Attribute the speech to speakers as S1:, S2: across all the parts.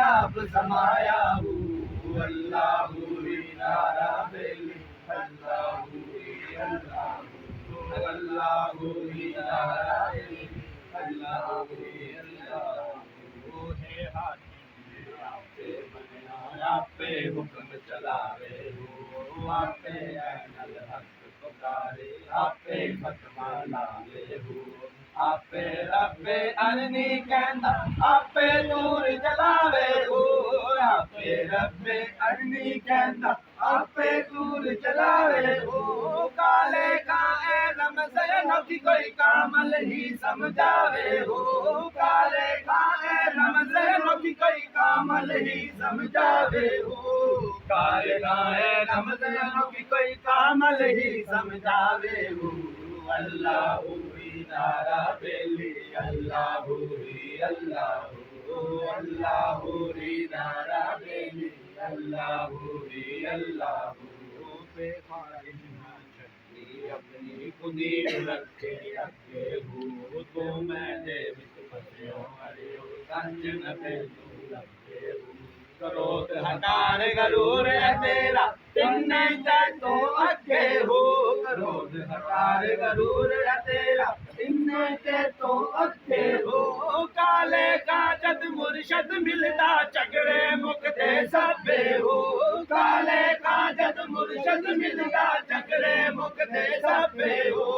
S1: आप समाया हो अल्लाह ही नारा बेली अल्लाह ही अल्लाह ही नारा बेली अल्लाह ही अल्लाह वो है हाकिम आपे बनाया आपे हुक्म चलावे हो आपे अनल हक पुकारे आपे फतवा लावे हो आपे रब्बे अरनी कहंदा आपे नूर जलावे हो आपे रब्बे अरनी कहंदा आपे नूर जलावे हो काले का एलम ज़ैनो की कोई कामल ही समझावे हो काले का एलम ज़ैनो की कोई कामल ही समझावे हो काले का एलम ज़ैनो की कोई कामल ही समझावे हो अल्लाह ही नारा बेली अल्लाह ही अल्लाह ही नारा बेली अल्लाह ही अल्लाह बेखारिज ना छड़ी अपनी खुदी रखे अगे हो तो मैं दे विच फसियो हरियो संजन पे तू रखे हो क्रोध हकार गरूर है तेरा तिन्ने तो अगे हो क्रोध हकार गरूर है तेरा तिन्ने तो अगे हो काले का जद मुर्शद मिलता झगड़े मुकते सबे हो काले का जद मुर्शद मिलता झगड़े मुकते सबे हो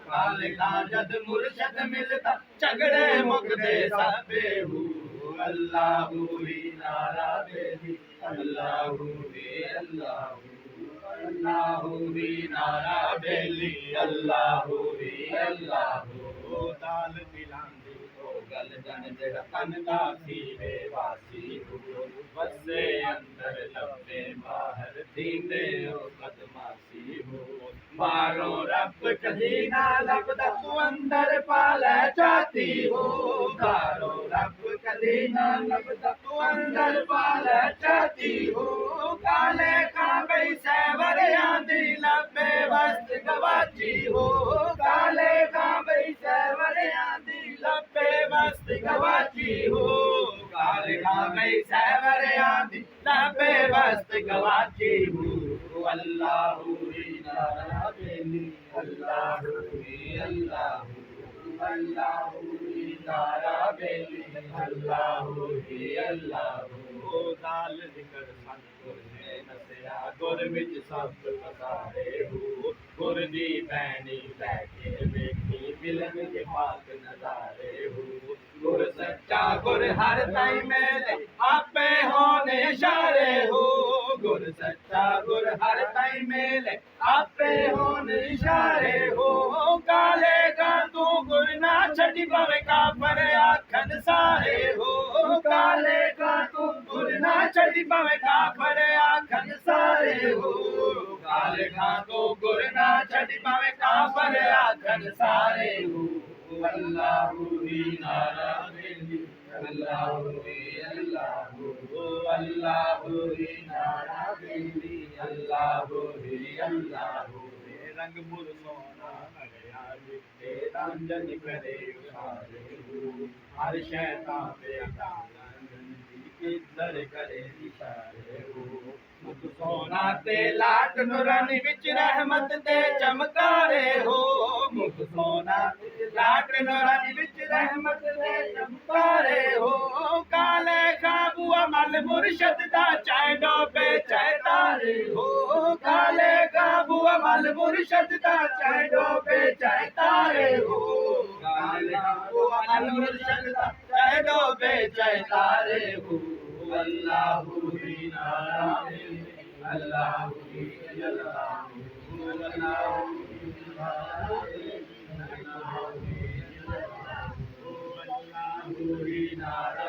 S1: काले का जद मुर्शद मिलता झगड़े मुकते सबे हो अल्लाह ही नारा बेली अल्लाह ही अल्लाह ही नारा बेली अल्लाह ही अल्लाह दाल दिलांदी तो गल जन जड़ तन दासी बेवासी हो बसे अंदर लबे बाहर दींदे हो बदमाशी हो बारों रब कदी ना लबदा तू अंदर पाले चाहती हो बारों रब कदी ना लबदा तू अंदर पाले चाहती हो काले का गई सैवर आंदी लबे वस्त गवाची हो काले का गई सैवर आंदी लबे वस्त गवाची हो काले का गई सैवर आंदी लबे वस्त गवाची हो अल्लाह ही नारा बेली अल्लाह ही अल्लाह ही नारा बेली अल्लाह ही अल्लाह दाल जिक्र सतगुर ने नसिया गुर विच सब पसारे हो गुर दी बैनी बैठे वेखी मिलन के पाक नजारे हो गुर सच्चा गुर हर ताई मेले आपे होने इशारे हो गुर सच्चा गुर हर ताई मेले आपे होने इशारे हो काले का तू गुर ना छड़ी पवे काफर आखन सारे हो काले का तू गुर ना छड़ी पवे काफर आखन सारे हो काले का तू गुर ना छड़ी पवे काफर आखन सारे हो अल्लाह ही नारा बेली अल्लाह ही अल्लाह ही नारा बेली अल्लाह ही अल्लाह रंग मुर सोना नगया रंजन करे उसारे हो हर शैतान पे इधर करे इशारे हो मुख सोना ते लाट नुरानी विच रहमत ते चमकारे हो मुख सोना लाट नुरानी विच रहमत ते चमकारे हो काले खाबू अमल मुर्शद दा चाहे डोबे चाहे तारे हो काले खाबू अमल मुर्शद दा चाहे डोबे चाहे तारे हो काले खाबू अमल मुर्शद दा चाहे डोबे चाहे तारे हो अल्लाह ही नारा अल्लाह ही नारा